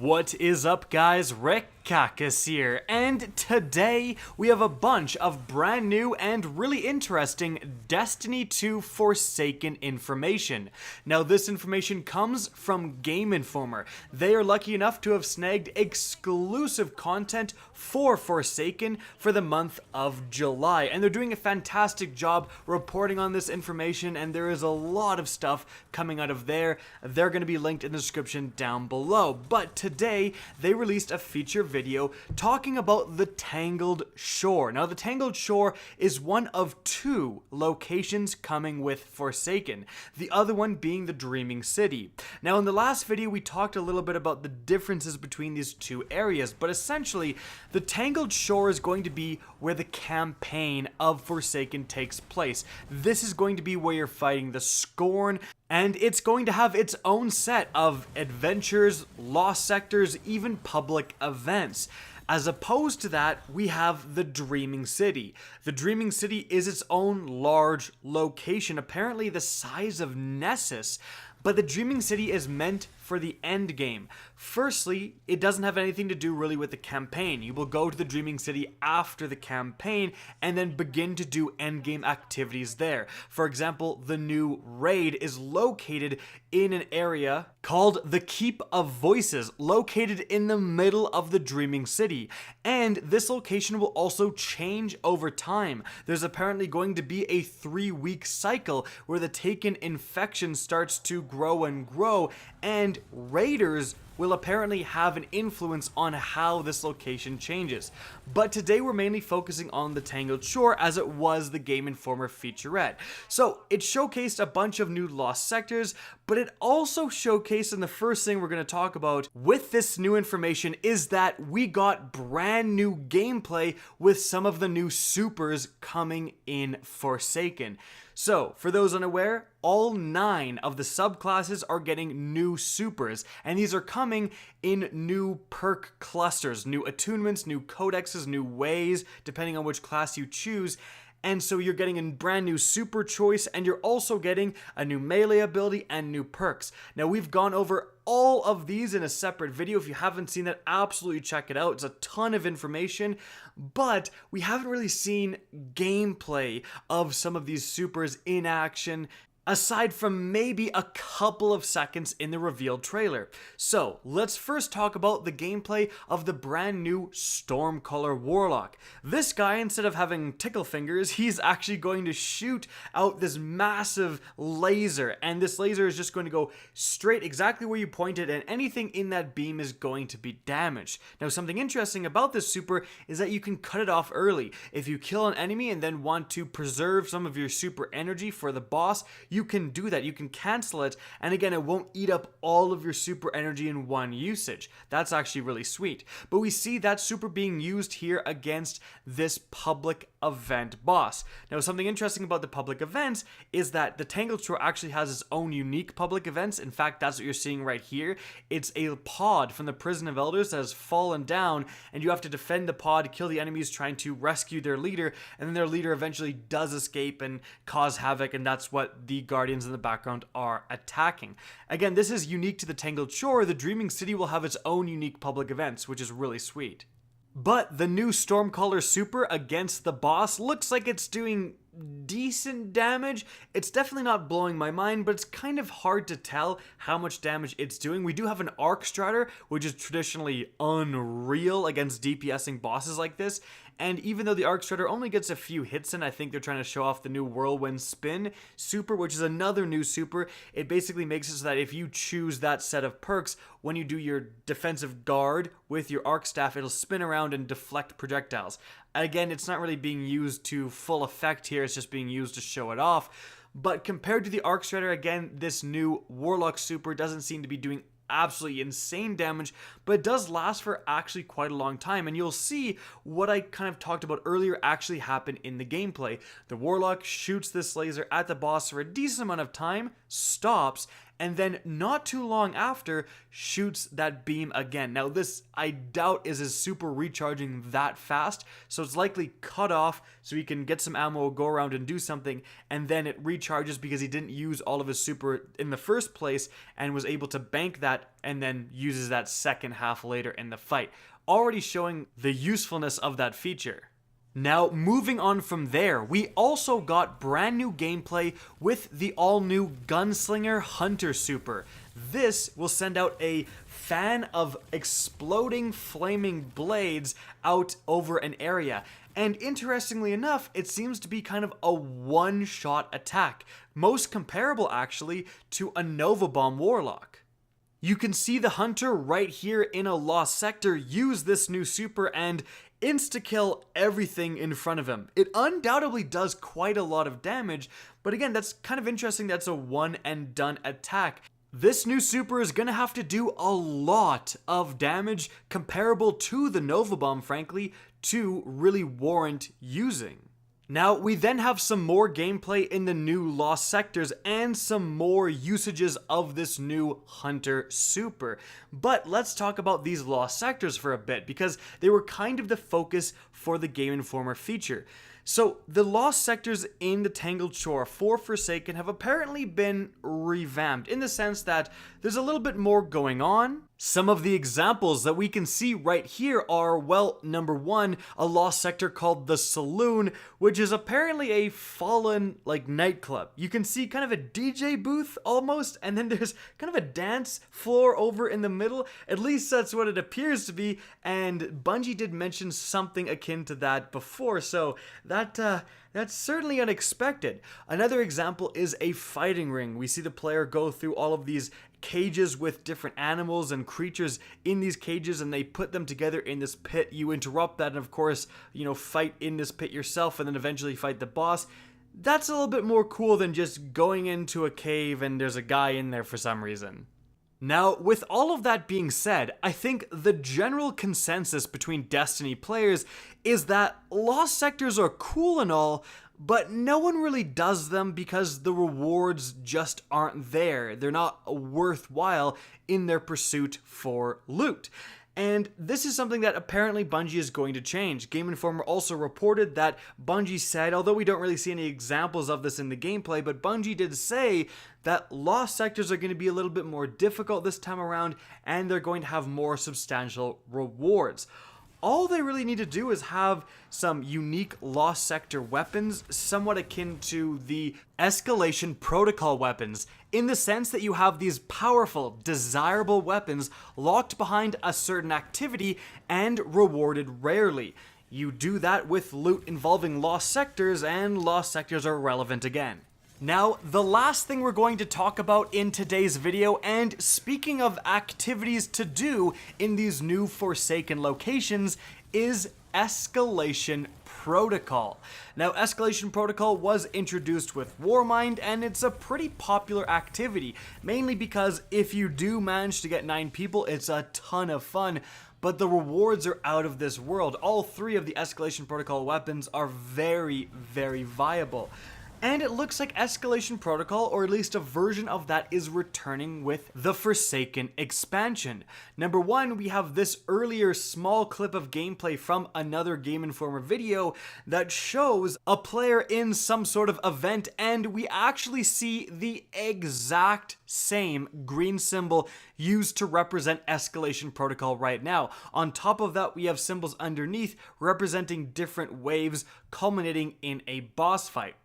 What is up, guys? Rick Kakas here, and today we have a bunch of brand new and really interesting Destiny 2 Forsaken information. Now, this information comes from GameInformer. They are lucky enough to have snagged exclusive content for Forsaken for the month of July, and they're doing a fantastic job reporting on this information, and there is a lot of stuff coming out of there. They're going to be linked in the description down below, but today they released a feature video talking about the Tangled Shore. Now, the Tangled Shore is one of two locations coming with Forsaken, the other one being the Dreaming City. Now, in the last video, we talked a little bit about the differences between these two areas, but essentially, the Tangled Shore is going to be where the campaign of Forsaken takes place. This is going to be where you're fighting the Scorn, and it's going to have its own set of adventures, lost sectors, even public events. As opposed to that, we have the Dreaming City. The Dreaming City is its own large location, apparently the size of Nessus, but the Dreaming City is meant for the end game. Firstly, it doesn't have anything to do really with the campaign. You will go to the Dreaming City after the campaign and then begin to do end game activities there. For example, the new raid is located in an area called the Keep of Voices, located in the middle of the Dreaming City. And this location will also change over time. There's apparently going to be a 3-week cycle where the Taken infection starts to grow and grow, and raiders will apparently have an influence on how this location changes. But today we're mainly focusing on the Tangled Shore, as it was the GameInformer featurette. So it showcased a bunch of new lost sectors, but it also showcased, and the first thing we're going to talk about with this new information is that we got brand new gameplay with some of the new supers coming in Forsaken. So, for those unaware, all 9 of the subclasses are getting new supers, and these are coming in new perk clusters, new attunements, new codexes, new ways, depending on which class you choose. And so you're getting a brand new super choice, and you're also getting a new melee ability and new perks. Now, we've gone over all of these in a separate video. If you haven't seen that, absolutely check it out. It's a ton of information, but we haven't really seen gameplay of some of these supers in action, aside from maybe a couple of seconds in the revealed trailer. So, let's first talk about the gameplay of the brand new Stormcaller Warlock. This guy, instead of having tickle fingers, he's actually going to shoot out this massive laser, and this laser is just going to go straight exactly where you point it, and anything in that beam is going to be damaged. Now, something interesting about this super is that you can cut it off early. If you kill an enemy and then want to preserve some of your super energy for the boss, you can do that. You can cancel it, and again, it won't eat up all of your super energy in one usage. That's actually really sweet. But we see that super being used here against this public event boss. Now, something interesting about the public events is that the Tangled Shore actually has its own unique public events. In fact, that's what you're seeing right here. It's a pod from the Prison of Elders that has fallen down, and you have to defend the pod, kill the enemies trying to rescue their leader, and then their leader eventually does escape and cause havoc, and that's what the guardians in the background are attacking. Again, this is unique to the Tangled Shore. The Dreaming City will have its own unique public events, which is really sweet. But the new Stormcaller super against the boss looks like it's doing decent damage. It's definitely not blowing my mind, but it's kind of hard to tell how much damage it's doing. We do have an Arc Strider, which is traditionally unreal against DPSing bosses like this, and even though the Arc Strider only gets a few hits in, I think they're trying to show off the new Whirlwind Spin super, which is another new super. It basically makes it so that if you choose that set of perks, when you do your defensive guard with your Arc Staff, it'll spin around and deflect projectiles. Again, it's not really being used to full effect here, it's just being used to show it off. But compared to the Arc Strider, again, this new Warlock super doesn't seem to be doing absolutely insane damage, but it does last for actually quite a long time, and you'll see what I kind of talked about earlier actually happen in the gameplay. The Warlock shoots this laser at the boss for a decent amount of time, stops, and then not too long after shoots that beam again. Now this, I doubt, is his super recharging that fast, so it's likely cut off so he can get some ammo, go around and do something, and then it recharges because he didn't use all of his super in the first place and was able to bank that and then uses that second half later in the fight, already showing the usefulness of that feature. Now, moving on from there, we also got brand new gameplay with the all-new Gunslinger Hunter Super. This will send out a fan of exploding flaming blades out over an area. And interestingly enough, it seems to be kind of a one-shot attack, most comparable actually to a Nova Bomb Warlock. You can see the Hunter right here in a Lost Sector use this new super and insta-kill everything in front of him. It undoubtedly does quite a lot of damage, but again, that's kind of interesting that's a one and done attack. This new super is gonna have to do a lot of damage comparable to the Nova Bomb, frankly, to really warrant using. Now, we then have some more gameplay in the new Lost Sectors and some more usages of this new Hunter Super. But let's talk about these Lost Sectors for a bit, because they were kind of the focus for the GameInformer feature. So, the Lost Sectors in the Tangled Shore for Forsaken have apparently been revamped, in the sense that there's a little bit more going on. Some of the examples that we can see right here are, well, number one, a Lost Sector called the Saloon, which is apparently a fallen, nightclub. You can see kind of a DJ booth, almost, and then there's kind of a dance floor over in the middle. At least that's what it appears to be, and Bungie did mention something akin to that before, so that's certainly unexpected. Another example is a fighting ring. We see the player go through all of these cages with different animals and creatures in these cages, and they put them together in this pit. You interrupt that and of course, fight in this pit yourself and then eventually fight the boss. That's a little bit more cool than just going into a cave and there's a guy in there for some reason. Now, with all of that being said, I think the general consensus between Destiny players is that Lost Sectors are cool and all, but no one really does them because the rewards just aren't there. They're not worthwhile in their pursuit for loot. And this is something that apparently Bungie is going to change. GameInformer also reported that Bungie said, although we don't really see any examples of this in the gameplay, but Bungie did say that Lost Sectors are going to be a little bit more difficult this time around, and they're going to have more substantial rewards. All they really need to do is have some unique Lost Sector weapons, somewhat akin to the Escalation Protocol weapons, in the sense that you have these powerful, desirable weapons locked behind a certain activity and rewarded rarely. You do that with loot involving Lost Sectors, and Lost Sectors are relevant again. Now, the last thing we're going to talk about in today's video, and speaking of activities to do in these new Forsaken locations, is Escalation Protocol. Now, Escalation Protocol was introduced with Warmind, and it's a pretty popular activity, mainly because if you do manage to get 9 people, it's a ton of fun. But the rewards are out of this world. All 3 of the Escalation Protocol weapons are very, very viable. And it looks like Escalation Protocol, or at least a version of that, is returning with the Forsaken expansion. Number one, we have this earlier small clip of gameplay from another GameInformer video that shows a player in some sort of event, and we actually see the exact same green symbol used to represent Escalation Protocol right now. On top of that, we have symbols underneath representing different waves culminating in a boss fight.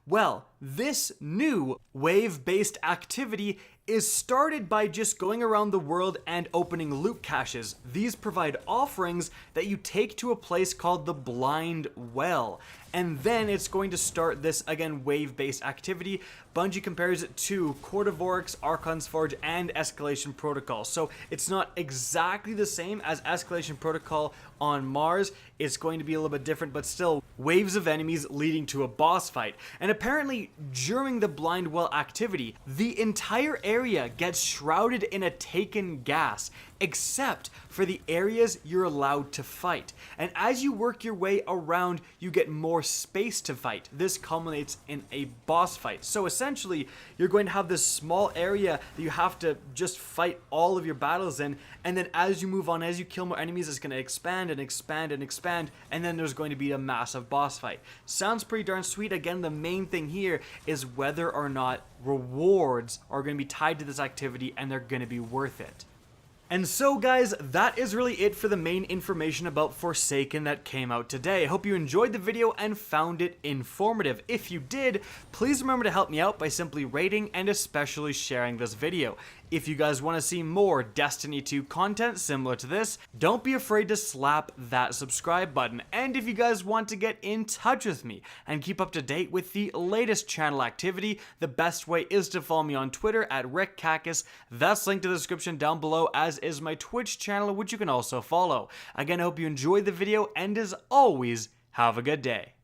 Well, this new wave-based activity is started by just going around the world and opening loot caches. These provide offerings that you take to a place called the Blind Well. And then it's going to start this, again, wave-based activity. Bungie compares it to Court of Oryx, Archon's Forge, and Escalation Protocol. So it's not exactly the same as Escalation Protocol on Mars. It's going to be a little bit different, but still waves of enemies leading to a boss fight. And apparently, during the Blind Well activity, the entire area gets shrouded in a taken gas. except for the areas you're allowed to fight. And as you work your way around, you get more space to fight. This culminates in a boss fight. So essentially, you're going to have this small area that you have to just fight all of your battles in, and then as you move on, as you kill more enemies, it's going to expand and expand and expand, and then there's going to be a massive boss fight. Sounds pretty darn sweet. Again, the main thing here is whether or not rewards are going to be tied to this activity and they're going to be worth it. And so guys, that is really it for the main information about Forsaken that came out today. I hope you enjoyed the video and found it informative. If you did, please remember to help me out by simply rating and especially sharing this video. If you guys want to see more Destiny 2 content similar to this, don't be afraid to slap that subscribe button. And if you guys want to get in touch with me and keep up to date with the latest channel activity, the best way is to follow me on Twitter at RickCacus. That's linked in the description down below, as is my Twitch channel, which you can also follow. Again, I hope you enjoyed the video, and as always, have a good day.